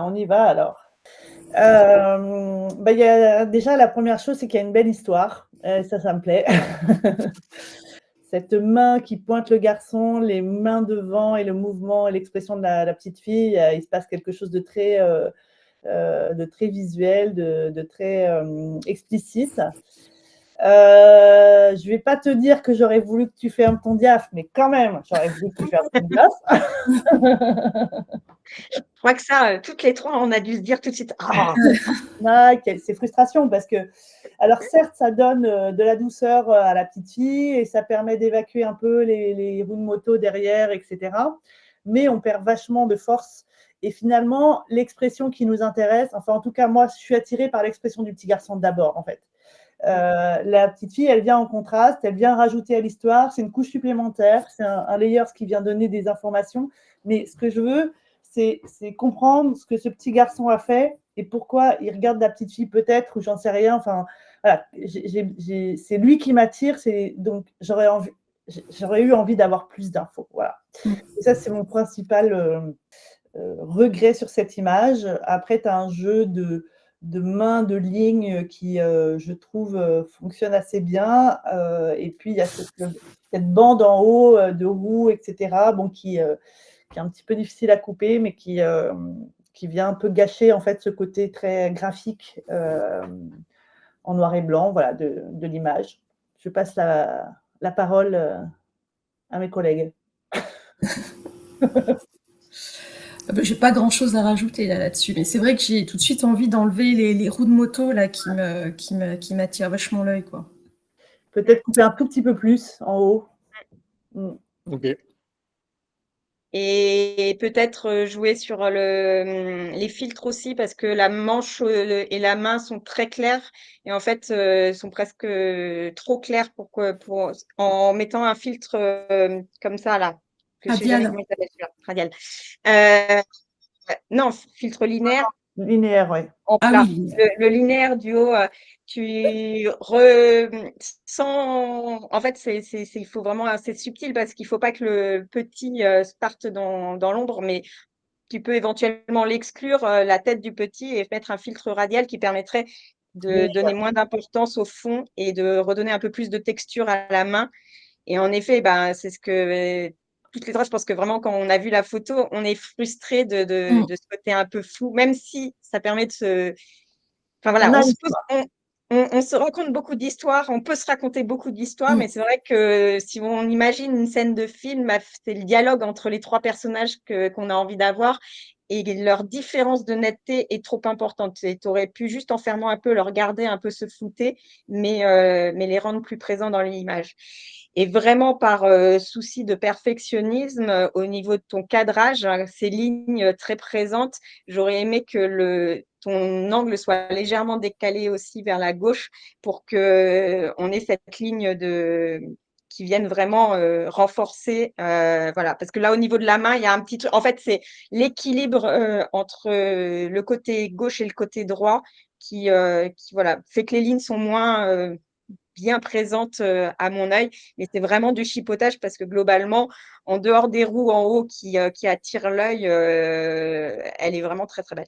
On y va alors. Il y a déjà la première chose, c'est qu'il y a une belle histoire, ça me plaît. Cette main qui pointe le garçon, les mains devant et le mouvement et l'expression de la petite fille, il se passe quelque chose de très visuel, de très explicite. Je vais pas te dire que j'aurais voulu que tu fermes ton diaph, mais quand même, j'aurais voulu que tu fermes ton diaph. Je crois que ça, toutes les 3, on a dû se dire tout de suite: «Ah!» Ah, c'est frustration parce que, alors certes, ça donne de la douceur à la petite fille et ça permet d'évacuer un peu les roues de moto derrière, etc. Mais on perd vachement de force. Et finalement, l'expression qui nous intéresse, enfin en tout cas moi, je suis attirée par l'expression du petit garçon d'abord en fait. La petite fille, elle vient en contraste, elle vient rajouter à l'histoire, c'est une couche supplémentaire, c'est un layer qui vient donner des informations. Mais ce que je veux, c'est comprendre ce que ce petit garçon a fait et pourquoi il regarde la petite fille peut-être, ou j'en sais rien. Enfin, voilà, c'est lui qui m'attire, donc j'aurais eu envie d'avoir plus d'infos. Voilà. Et ça, c'est mon principal regret sur cette image. Après, tu as un jeu de mains, de lignes qui, je trouve, fonctionne assez bien. Et puis, il y a cette bande en haut de roues, etc., bon, qui est un petit peu difficile à couper, mais qui vient un peu gâcher en fait ce côté très graphique en noir et blanc, voilà, de l'image. Je passe la parole à mes collègues. J'ai pas grand chose à rajouter là-dessus, mais c'est vrai que j'ai tout de suite envie d'enlever les roues de moto là qui m'attirent vachement l'œil, quoi. Peut-être couper un tout petit peu plus en haut. Ok. Et peut-être jouer sur les filtres aussi, parce que la manche et la main sont très claires et en fait sont presque trop claires en mettant un filtre comme ça là, que je sais jamais Radial. comment il s'appelle celui-là, radial. Euh, non, filtre linéaire. Linéaire, oui. En Ah plat. oui. Le linéaire du haut, tu ressens. En fait, il faut vraiment assez subtil parce qu'il faut pas que le petit parte dans l'ombre, mais tu peux éventuellement l'exclure, la tête du petit, et mettre un filtre radial qui permettrait de donner moins d'importance au fond et de redonner un peu plus de texture à la main. Et en effet, ben, c'est ce que toutes les trois, je pense que vraiment, quand on a vu la photo, on est frustré de ce côté un peu flou, même si ça permet de se. Enfin voilà, On a on une se pose, histoire. on se raconte beaucoup d'histoires, on peut se raconter beaucoup d'histoires, mais c'est vrai que si on imagine une scène de film, bah, c'est le dialogue entre les 3 personnages qu'on a envie d'avoir, et leur différence de netteté est trop importante. Tu aurais pu juste en fermant un peu, le regarder un peu se flouter, mais les rendre plus présents dans l'image. Et vraiment par souci de perfectionnisme, au niveau de ton cadrage, ces lignes très présentes, j'aurais aimé que ton angle soit légèrement décalé aussi vers la gauche pour qu'on ait cette ligne qui vienne vraiment renforcer. Voilà. Parce que là, au niveau de la main, il y a un petit truc. En fait, c'est l'équilibre entre le côté gauche et le côté droit qui voilà, fait que les lignes sont moins bien présentes à mon œil. Mais c'est vraiment du chipotage parce que globalement, en dehors des roues en haut qui attirent l'œil, elle est vraiment très, très belle.